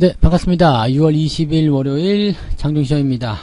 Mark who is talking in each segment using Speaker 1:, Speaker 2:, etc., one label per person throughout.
Speaker 1: 네, 반갑습니다. 6월 20일 월요일 장중시험입니다.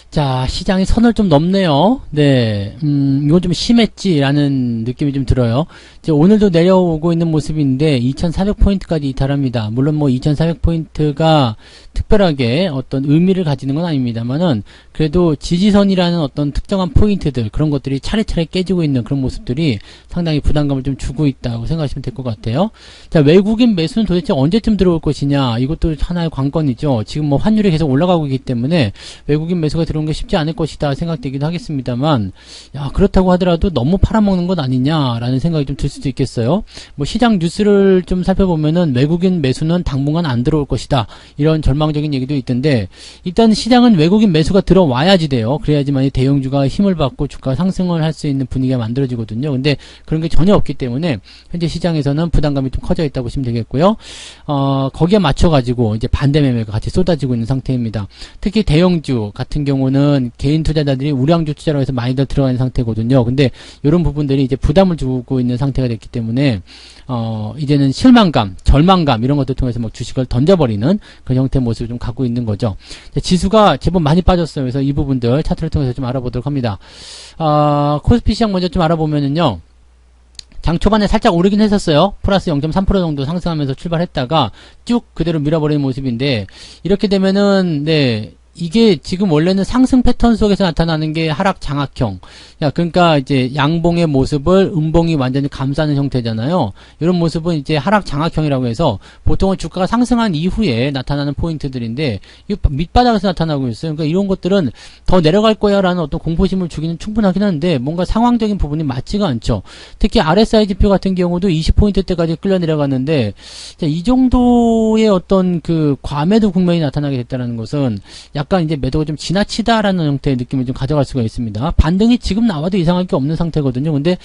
Speaker 1: 자, 시장이 선을 좀 넘네요. 네, 이건 좀 심했지라는 느낌이 좀 들어요. 이제 오늘도 내려오고 있는 모습인데 2,400포인트까지 이탈합니다. 물론 뭐 2,400포인트가 특별하게 어떤 의미를 가지는 건 아닙니다만은 그래도 지지선이라는 어떤 특정한 포인트들 그런 것들이 차례차례 깨지고 있는 그런 모습들이 상당히 부담감을 좀 주고 있다고 생각하시면 될 것 같아요. 자, 외국인 매수는 도대체 언제쯤 들어올 것이냐, 이것도 하나의 관건이죠. 지금 뭐 환율이 계속 올라가고 있기 때문에 외국인 매수가 들어오는 게 쉽지 않을 것이다 생각되기도 하겠습니다만, 야, 그렇다고 하더라도 너무 팔아먹는 것 아니냐라는 생각이 좀 들 수도 있겠어요. 뭐 시장 뉴스를 좀 살펴보면은 외국인 매수는 당분간 안 들어올 것이다, 이런 절망적인 얘기도 있던데, 일단 시장은 외국인 매수가 들어와야지 돼요. 그래야지만 대형주가 힘을 받고 주가 상승을 할 수 있는 분위기가 만들어지거든요. 근데 그런 게 전혀 없기 때문에 현재 시장에서는 부담감이 좀 커져 있다고 보시면 되겠고요. 거기에 맞춰가지고 이제 반대 매매가 같이 쏟아지고 있는 상태입니다. 특히 대형주 같은 경우는 개인 투자자들이 우량주 투자로 해서 많이들 들어가 있는 상태거든요. 근데 이런 부분들이 이제 부담을 주고 있는 상태가 됐기 때문에 이제는 실망감, 절망감 이런 것들 통해서 막 주식을 던져버리는 그런 형태의 모습을 좀 갖고 있는 거죠. 지수가 제법 많이 빠졌어요. 그래서 이 부분들 차트를 통해서 좀 알아보도록 합니다. 코스피 시장 먼저 좀 알아보면은요. 장 초반에 살짝 오르긴 했었어요. 플러스 0.3% 정도 상승하면서 출발했다가 쭉 그대로 밀어버리는 모습인데, 이렇게 되면은 네, 이게 지금 원래는 상승 패턴 속에서 나타나는 게 하락 장악형. 그러니까 이제 양봉의 모습을 음봉이 완전히 감싸는 형태잖아요. 이런 모습은 이제 하락 장악형이라고 해서 보통은 주가가 상승한 이후에 나타나는 포인트들인데, 이 밑바닥에서 나타나고 있어요. 그러니까 이런 것들은 더 내려갈 거야 라는 어떤 공포심을 주기는 충분하긴 한데 뭔가 상황적인 부분이 맞지가 않죠. 특히 RSI 지표 같은 경우도 20포인트대까지 끌려 내려갔는데, 이 정도의 어떤 그 과매도 국면이 나타나게 됐다는 것은 약간 이제 매도가 좀 지나치다라는 형태의 느낌을 좀 가져갈 수가 있습니다. 반등이 지금 나와도 이상할 게 없는 상태거든요. 근데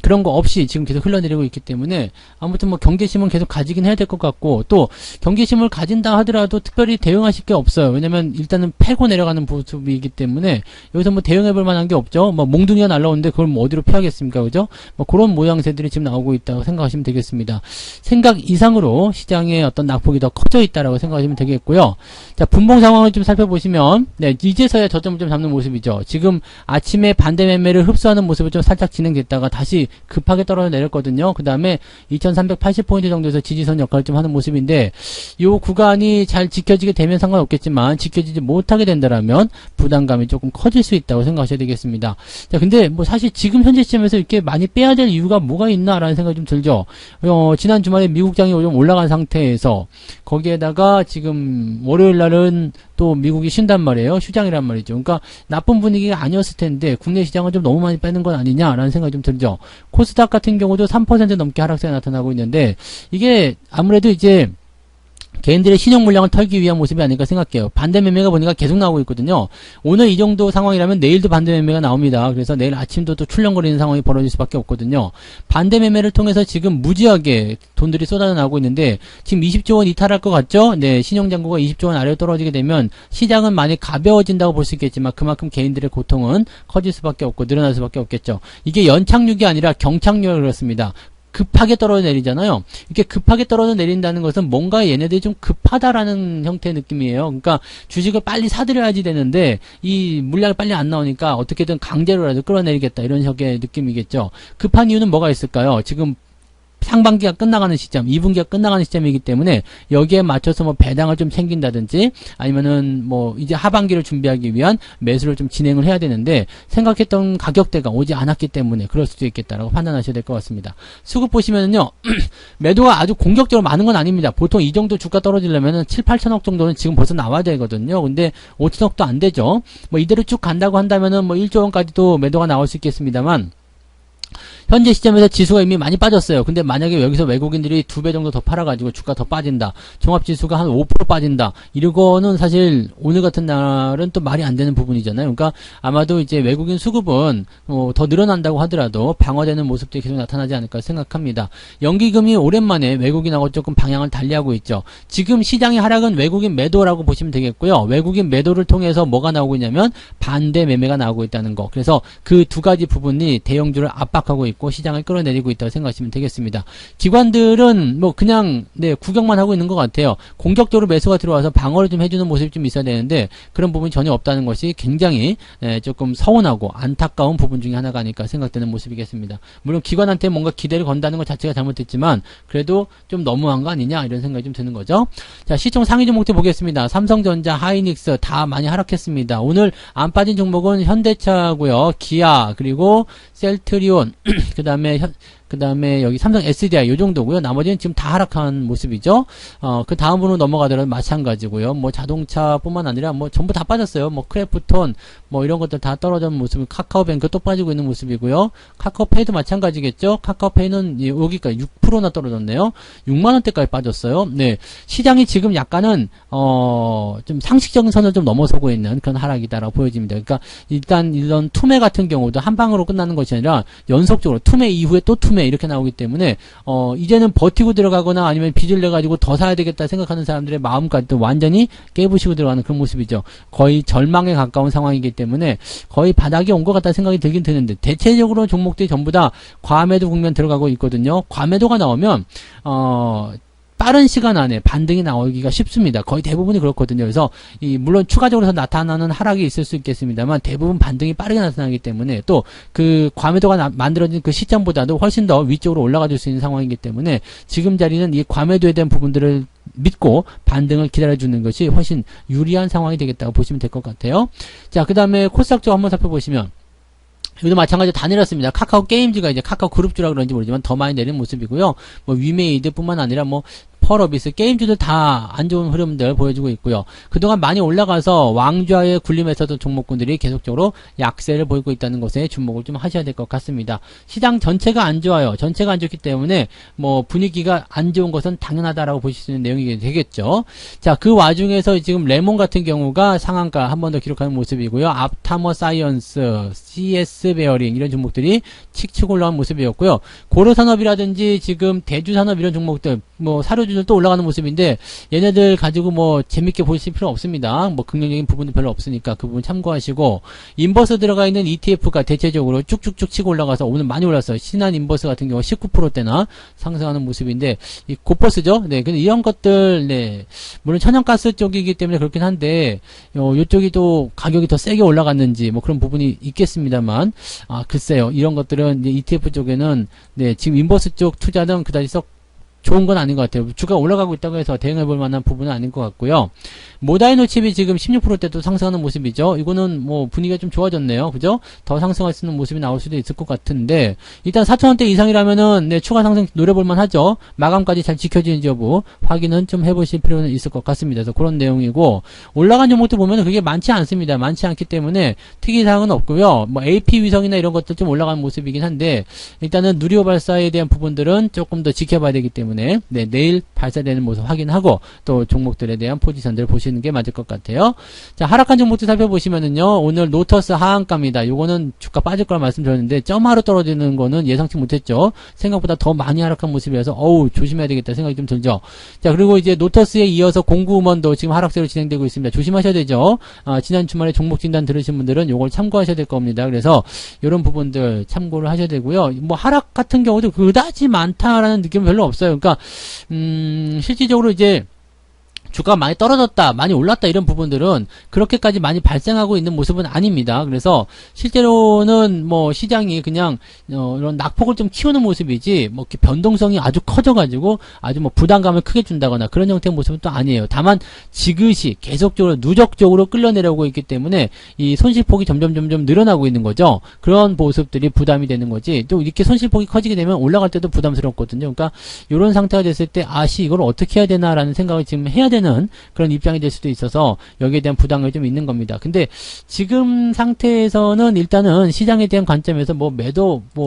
Speaker 1: 그런 거 없이 지금 계속 흘러내리고 있기 때문에 아무튼 뭐 경계심은 계속 가지긴 해야 될 것 같고, 또 경계심을 가진다 하더라도 특별히 대응하실 게 없어요. 왜냐면 일단은 패고 내려가는 모습이기 때문에 여기서 뭐 대응해볼 만한 게 없죠. 뭐 몽둥이가 날라오는데 그걸 뭐 어디로 피하겠습니까, 그죠? 뭐 그런 모양새들이 지금 나오고 있다고 생각하시면 되겠습니다. 생각 이상으로 시장의 어떤 낙폭이 더 커져 있다라고 생각하시면 되겠고요. 자, 분봉 상황을 좀 살펴보시면, 네, 이제서야 저점을 좀 잡는 모습이죠. 지금 아침에 반대 매매를 흡수하는 모습을 좀 살짝 진행됐다가 다시 급하게 떨어져 내렸거든요. 그 다음에 2380포인트 정도에서 지지선 역할을 좀 하는 모습인데, 이 구간이 잘 지켜지게 되면 상관없겠지만 지켜지지 못하게 된다라면 부담감이 조금 커질 수 있다고 생각하셔야 되겠습니다. 자, 근데 뭐 사실 지금 현재 시점에서 이렇게 많이 빼야 될 이유가 뭐가 있나라는 생각이 좀 들죠. 지난 주말에 미국장이 좀 올라간 상태에서 거기에다가 지금 월요일 날은 또 미국이 쉰단 말이에요. 휴장이란 말이죠. 그러니까 나쁜 분위기가 아니었을 텐데 국내 시장은 좀 너무 많이 빼는 건 아니냐라는 생각이 좀 들죠. 코스닥 같은 경우도 3% 넘게 하락세가 나타나고 있는데, 이게 아무래도 이제 개인들의 신용 물량을 털기 위한 모습이 아닐까 생각해요. 반대 매매가 보니까 계속 나오고 있거든요. 오늘 이 정도 상황이라면 내일도 반대 매매가 나옵니다. 그래서 내일 아침도 또 출렁거리는 상황이 벌어질 수밖에 없거든요. 반대 매매를 통해서 지금 무지하게 돈들이 쏟아나오고 있는데, 지금 20조 원 이탈할 것 같죠? 네, 신용잔고가 20조 원 아래로 떨어지게 되면 시장은 많이 가벼워진다고 볼 수 있겠지만 그만큼 개인들의 고통은 커질 수밖에 없고 늘어날 수밖에 없겠죠. 이게 연착륙이 아니라 경착륙이 그렇습니다. 급하게 떨어져 내리잖아요. 이렇게 급하게 떨어져 내린다는 것은 뭔가 얘네들이 좀 급하다라는 형태의 느낌이에요. 그러니까 주식을 빨리 사들여야지 되는데 이 물량이 빨리 안 나오니까 어떻게든 강제로라도 끌어내리겠다, 이런 식의 느낌이겠죠. 급한 이유는 뭐가 있을까요? 지금 상반기가 끝나가는 시점, 2분기가 끝나가는 시점이기 때문에 여기에 맞춰서 뭐 배당을 좀 챙긴다든지 아니면은 뭐 이제 하반기를 준비하기 위한 매수를 좀 진행을 해야 되는데 생각했던 가격대가 오지 않았기 때문에 그럴 수도 있겠다라고 판단하셔야 될 것 같습니다. 수급 보시면은요, 매도가 아주 공격적으로 많은 건 아닙니다. 보통 이 정도 주가 떨어지려면은 7, 8천억 정도는 지금 벌써 나와야 되거든요. 근데 5천억도 안 되죠. 뭐 이대로 쭉 간다고 한다면은 뭐 1조 원까지도 매도가 나올 수 있겠습니다만, 현재 시점에서 지수가 이미 많이 빠졌어요. 근데 만약에 여기서 외국인들이 2배 정도 더 팔아가지고 주가 더 빠진다, 종합지수가 한 5% 빠진다, 이거는 사실 오늘 같은 날은 또 말이 안 되는 부분이잖아요. 그러니까 아마도 이제 외국인 수급은 더 늘어난다고 하더라도 방어되는 모습들이 계속 나타나지 않을까 생각합니다. 연기금이 오랜만에 외국인하고 조금 방향을 달리하고 있죠. 지금 시장의 하락은 외국인 매도라고 보시면 되겠고요. 외국인 매도를 통해서 뭐가 나오고 있냐면 반대 매매가 나오고 있다는 거. 그래서 그 두 가지 부분이 대형주를 압박하고 있고, 있고 시장을 끌어내리고 있다고 생각하시면 되겠습니다. 기관들은 뭐 그냥 구경만 하고 있는 것 같아요. 공격적으로 매수가 들어와서 방어를 좀 해주는 모습이 좀 있어야 되는데 그런 부분이 전혀 없다는 것이 굉장히 조금 서운하고 안타까운 부분 중에 하나가 아닐까 생각되는 모습이겠습니다. 물론 기관한테 뭔가 기대를 건다는 것 자체가 잘못됐지만 그래도 좀 너무한 거 아니냐 이런 생각이 좀 드는 거죠. 자, 시총 상위 종목들 보겠습니다. 삼성전자, 하이닉스 다 많이 하락했습니다. 오늘 안 빠진 종목은 현대차고요. 기아, 그리고 셀트리온, 그 다음에 여기 삼성 SDI 요 정도고요. 나머지는 지금 다 하락한 모습이죠. 그 다음으로 넘어가더라도 마찬가지고요. 뭐 자동차뿐만 아니라 뭐 전부 다 빠졌어요. 뭐 크래프톤 뭐 이런 것들 다 떨어진 모습이 카카오뱅크 또 빠지고 있는 모습이고요. 카카오페이도 마찬가지겠죠. 카카오페이는 여기까지 6%나 떨어졌네요. 6만 원대까지 빠졌어요. 네. 시장이 지금 약간은 좀 상식적인 선을 좀 넘어서고 있는 그런 하락이다라고 보여집니다. 그러니까 일단 이런 투매 같은 경우도 한 방으로 끝나는 것이 아니라 연속적으로 투매 이후에 또 투매 이렇게 나오기 때문에 이제는 버티고 들어가거나 아니면 빚을 내가지고 더 사야 되겠다 생각하는 사람들의 마음까지도 완전히 깨부시고 들어가는 그런 모습이죠. 거의 절망에 가까운 상황이기 때문에 거의 바닥이 온 것 같다 생각이 들긴 드는데 대체적으로 종목들이 전부 다 과매도 국면 들어가고 있거든요. 과매도가 나오면 빠른 시간 안에 반등이 나오기가 쉽습니다. 거의 대부분이 그렇거든요. 그래서 물론 추가적으로 나타나는 하락이 있을 수 있겠습니다만 대부분 반등이 빠르게 나타나기 때문에 또 그 과매도가 만들어진 그 시점보다도 훨씬 더 위쪽으로 올라가 줄 수 있는 상황이기 때문에 지금 자리는 이 과매도에 대한 부분들을 믿고 반등을 기다려주는 것이 훨씬 유리한 상황이 되겠다고 보시면 될 것 같아요. 자, 그 다음에 코스닥 쪽 한번 살펴보시면 여기도 마찬가지로 다 내렸습니다. 카카오 게임즈가 이제 카카오 그룹주라 그런지 모르지만 더 많이 내린 모습이고요. 뭐 위메이드 뿐만 아니라 뭐 펄어비스, 게임주들 다 안 좋은 흐름들 보여주고 있고요. 그동안 많이 올라가서 왕좌에 군림했었던 종목군들이 계속적으로 약세를 보이고 있다는 것에 주목을 좀 하셔야 될 것 같습니다. 시장 전체가 안 좋아요. 전체가 안 좋기 때문에 뭐 분위기가 안 좋은 것은 당연하다라고 보실 수 있는 내용이 되겠죠. 자, 그 와중에서 지금 레몬 같은 경우가 상한가 한 번 더 기록하는 모습이고요. 앞타머 사이언스, CS 베어링 이런 종목들이 칙칙 올라온 모습이었고요. 고려산업이라든지 지금 대주산업 이런 종목들 뭐 사료주들도 올라가는 모습인데 얘네들 가지고 뭐 재밌게 보실 필요 없습니다. 뭐 긍정적인 부분도 별로 없으니까 그 부분 참고하시고 인버스 들어가 있는 ETF가 대체적으로 쭉쭉쭉 치고 올라가서 오늘 많이 올랐어요. 신한 인버스 같은 경우 19%대나 상승하는 모습인데 이 고버스죠. 네, 근데 이런 것들 네 물론 천연가스 쪽이기 때문에 그렇긴 한데 요쪽이 또 가격이 더 세게 올라갔는지 뭐 그런 부분이 있겠습니다만 글쎄요. 이런 것들은 이제 ETF 쪽에는 네 지금 인버스 쪽 투자는 그다지 썩 좋은 건 아닌 것 같아요. 주가 올라가고 있다고 해서 대응해볼 만한 부분은 아닌 것 같고요. 모다이노 칩이 지금 16%대도 상승하는 모습이죠. 이거는 뭐 분위기가 좀 좋아졌네요. 그죠? 더 상승할 수 있는 모습이 나올 수도 있을 것 같은데 일단 4,000원대 이상이라면은 네, 추가 상승 노려볼 만하죠. 마감까지 잘 지켜지는지 여부 확인은 좀 해보실 필요는 있을 것 같습니다. 그래서 그런 내용이고 올라간 종목들 보면은 그게 많지 않습니다. 많지 않기 때문에 특이사항은 없고요. 뭐 AP 위성이나 이런 것들 좀 올라가는 모습이긴 한데 일단은 누리호 발사에 대한 부분들은 조금 더 지켜봐야 되기 때문에 네, 내일 발사되는 모습 확인하고 또 종목들에 대한 포지션들을 보시는 게 맞을 것 같아요. 자, 하락한 종목들 살펴보시면은요. 오늘 노터스 하한가입니다. 요거는 주가 빠질 거라 말씀드렸는데 점하로 떨어지는 거는 예상치 못했죠. 생각보다 더 많이 하락한 모습이라서 어우 조심해야 되겠다 생각이 좀 들죠. 자, 그리고 이제 노터스에 이어서 공구음원도 지금 하락세로 진행되고 있습니다. 조심하셔야 되죠. 지난 주말에 종목 진단 들으신 분들은 요걸 참고하셔야 될 겁니다. 그래서 이런 부분들 참고를 하셔야 되고요. 뭐 하락 같은 경우도 그다지 많다라는 느낌은 별로 없어요. 그러니까 실질적으로 이제 주가가 많이 떨어졌다, 많이 올랐다 이런 부분들은 그렇게까지 많이 발생하고 있는 모습은 아닙니다. 그래서 실제로는 뭐 시장이 그냥 이런 낙폭을 좀 키우는 모습이지 뭐 이렇게 변동성이 아주 커져가지고 아주 뭐 부담감을 크게 준다거나 그런 형태의 모습은 또 아니에요. 다만 지그시 계속적으로 누적적으로 끌려내려오고 있기 때문에 이 손실폭이 점점 늘어나고 있는 거죠. 그런 모습들이 부담이 되는 거지. 또 이렇게 손실폭이 커지게 되면 올라갈 때도 부담스럽거든요. 그러니까 이런 상태가 됐을 때 이걸 어떻게 해야 되나라는 생각을 지금 해야 되는 그런 입장이 될 수도 있어서 여기에 대한 부담이 좀 있는 겁니다. 근데 지금 상태에서는 일단은 시장에 대한 관점에서 뭐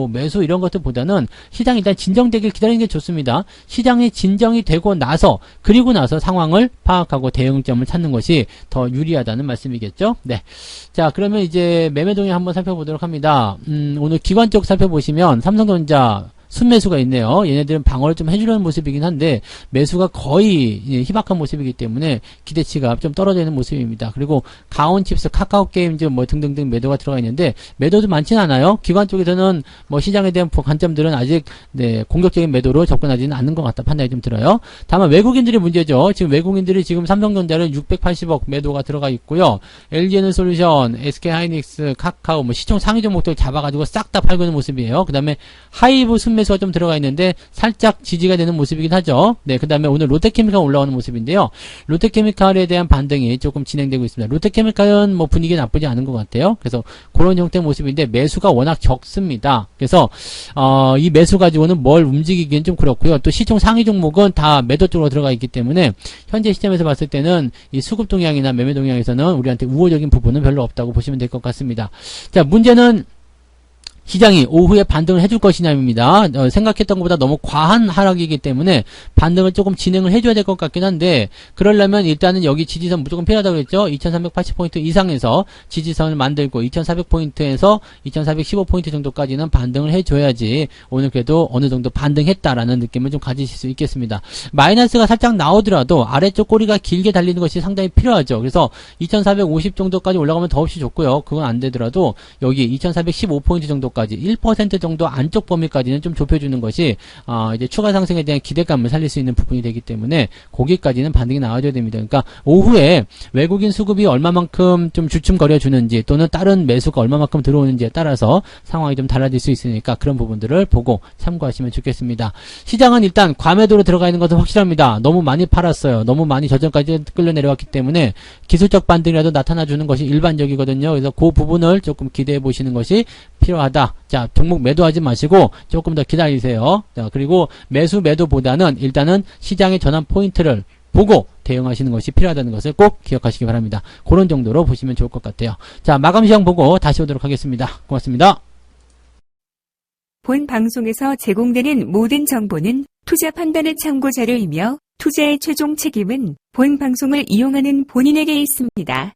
Speaker 1: 매수 이런 것들보다는 시장이 일단 진정되길 기다리는 게 좋습니다. 시장이 진정이 되고 나서 그리고 나서 상황을 파악하고 대응점을 찾는 것이 더 유리하다는 말씀이겠죠. 네. 자, 그러면 이제 매매 동향 한번 살펴보도록 합니다. 오늘 기관 쪽 살펴보시면 삼성전자 순매수가 있네요. 얘네들은 방어를 좀 해주려는 모습이긴 한데 매수가 거의 희박한 모습이기 때문에 기대치가 좀 떨어져 있는 모습입니다. 그리고 가온칩스, 카카오게임즈 뭐 등등등 매도가 들어가 있는데 매도도 많지는 않아요. 기관 쪽에서는 뭐 시장에 대한 관점들은 아직 공격적인 매도로 접근하지는 않는 것 같다 판단이 좀 들어요. 다만 외국인들이 문제죠. 지금 외국인들이 지금 삼성전자를 680억 매도가 들어가 있고요. LG에너솔루션, SK하이닉스, 카카오 뭐 시총 상위 종목들 잡아가지고 싹 다 팔고 있는 모습이에요. 그 다음에 하이브 순매수가 좀 들어가 있는데 살짝 지지가 되는 모습이긴 하죠. 네, 그 다음에 오늘 롯데케미칼 올라오는 모습인데요. 롯데케미칼에 대한 반등이 조금 진행되고 있습니다. 롯데케미칼은 뭐 분위기 나쁘지 않은 것 같아요. 그래서 그런 형태의 모습인데 매수가 워낙 적습니다. 그래서 이 매수 가지고는 뭘 움직이기는 좀 그렇고요. 또 시총 상위 종목은 다 매도 쪽으로 들어가 있기 때문에 현재 시점에서 봤을 때는 이 수급 동향이나 매매 동향에서는 우리한테 우호적인 부분은 별로 없다고 보시면 될 것 같습니다. 자, 문제는 시장이 오후에 반등을 해줄 것이냐입니다. 생각했던 것보다 너무 과한 하락이기 때문에 반등을 조금 진행을 해줘야 될 것 같긴 한데 그러려면 일단은 여기 지지선 무조건 필요하다고 했죠. 2480포인트 이상에서 지지선을 만들고 2400포인트에서 2415포인트 정도까지는 반등을 해줘야지 오늘 그래도 어느 정도 반등했다라는 느낌을 좀 가지실 수 있겠습니다. 마이너스가 살짝 나오더라도 아래쪽 꼬리가 길게 달리는 것이 상당히 필요하죠. 그래서 2450 정도까지 올라가면 더없이 좋고요. 그건 안 되더라도 여기 2415포인트 정도 1% 정도 안쪽 범위까지는 좀 좁혀주는 것이 이제 추가 상승에 대한 기대감을 살릴 수 있는 부분이 되기 때문에 거기까지는 반등이 나와줘야 됩니다. 그러니까 오후에 외국인 수급이 얼마만큼 좀 주춤거려 주는지 또는 다른 매수가 얼마만큼 들어오는지에 따라서 상황이 좀 달라질 수 있으니까 그런 부분들을 보고 참고하시면 좋겠습니다. 시장은 일단 과매도로 들어가 있는 것은 확실합니다. 너무 많이 팔았어요. 너무 많이 저점까지 끌려 내려왔기 때문에 기술적 반등이라도 나타나주는 것이 일반적이거든요. 그래서 그 부분을 조금 기대해 보시는 것이 필요하다. 자, 종목 매도하지 마시고 조금 더 기다리세요. 자, 그리고 매도보다는 일단은 시장의 전환 포인트를 보고 대응하시는 것이 필요하다는 것을 꼭 기억하시기 바랍니다. 그런 정도로 보시면 좋을 것 같아요. 자, 마감 시황 보고 다시 오도록 하겠습니다. 고맙습니다.
Speaker 2: 본 방송에서 제공되는 모든 정보는 투자 판단의 참고 자료이며 투자의 최종 책임은 본 방송을 이용하는 본인에게 있습니다.